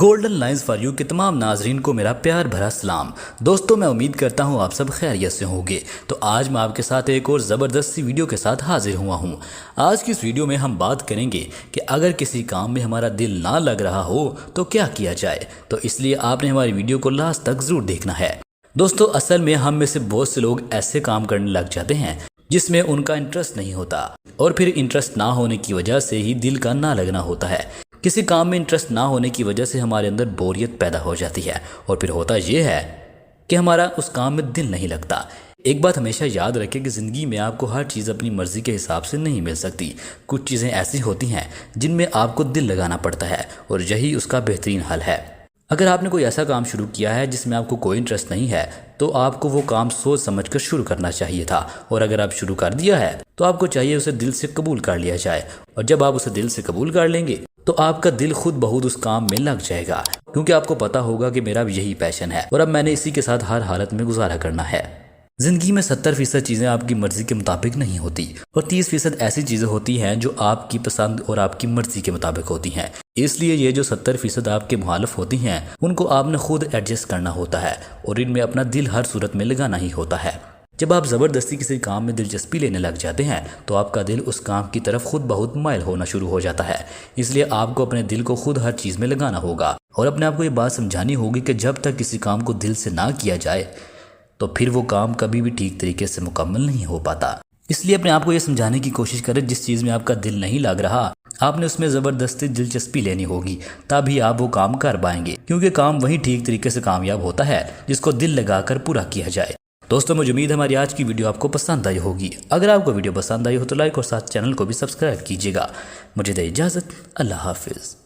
Golden lines for you के तमाम नाजरीन को मेरा प्यार भरा सलाम। दोस्तों, मैं उम्मीद करता हूँ आप सब खैरियत से होंगे। तो आज मैं आपके साथ एक और ज़बरदस्त सी वीडियो के साथ हाजिर हुआ हूँ। आज की इस वीडियो में हम बात करेंगे कि अगर किसी काम में हमारा दिल ना लग रहा हो तो क्या किया जाए। तो इसलिए आपने हमारी वीडियो को लास्ट तक ज़रूर देखना है। दोस्तों, असल में हम में से बहुत से लोग ऐसे काम करने लग जाते हैं जिसमें उनका इंटरेस्ट नहीं होता, और फिर इंटरेस्ट ना होने की वजह से ही दिल का ना लगना होता है। किसी काम में इंटरेस्ट ना होने की वजह से हमारे अंदर बोरियत पैदा हो जाती है, और फिर होता ये है कि हमारा उस काम में दिल नहीं लगता। एक बात हमेशा याद रखें कि ज़िंदगी में आपको हर चीज़ अपनी मर्ज़ी के हिसाब से नहीं मिल सकती। कुछ चीज़ें ऐसी होती हैं जिनमें आपको दिल लगाना पड़ता है, और यही उसका बेहतरीन हल है। अगर आपने कोई ऐसा काम शुरू किया है जिसमें आपको कोई इंटरेस्ट नहीं है, तो आपको वो काम सोच समझ कर शुरू करना चाहिए था। और अगर आप शुरू कर दिया है तो आपको चाहिए उसे दिल से कबूल कर लिया जाए। और जब आप उसे दिल से कबूल कर लेंगे तो आपका दिल खुद बहुत उस काम में लग जाएगा, क्योंकि आपको पता होगा कि मेरा यही पैशन है और अब मैंने इसी के साथ हर हालत में गुजारा करना है। जिंदगी में 70% चीज़ें आपकी मर्जी के मुताबिक नहीं होती, और 30% ऐसी चीज़ें होती हैं जो आपकी पसंद और आपकी मर्जी के मुताबिक होती हैं। इसलिए ये जो 70% आपके मुखालिफ होती हैं उनको आपने खुद एडजस्ट करना होता है, और इनमें अपना दिल हर सूरत में लगाना ही होता है। जब आप ज़बरदस्ती किसी काम में दिलचस्पी लेने लग जाते हैं तो आपका दिल उस काम की तरफ खुद बहुत माइल होना शुरू हो जाता है। इसलिए आपको अपने दिल को खुद हर चीज़ में लगाना होगा, और अपने आप को ये बात समझानी होगी कि जब तक किसी काम को दिल से ना किया जाए तो फिर वो काम कभी भी ठीक तरीके से मुकम्मल नहीं हो पाता। इसलिए अपने आप को ये समझाने की कोशिश करें, जिस चीज़ में आपका दिल नहीं लग रहा आपने उसमें ज़बरदस्ती दिलचस्पी लेनी होगी, तभी आप वो काम कर पाएंगे, क्योंकि काम वही ठीक तरीके से कामयाब होता है जिसको दिल लगाकर पूरा किया जाए। दोस्तों, मुझे उम्मीद है हमारी आज की वीडियो आपको पसंद आई होगी। अगर आपको वीडियो पसंद आई हो तो लाइक और साथ चैनल को भी सब्सक्राइब कीजिएगा। मुझे दे इजाज़त। अल्लाह हाफिज़।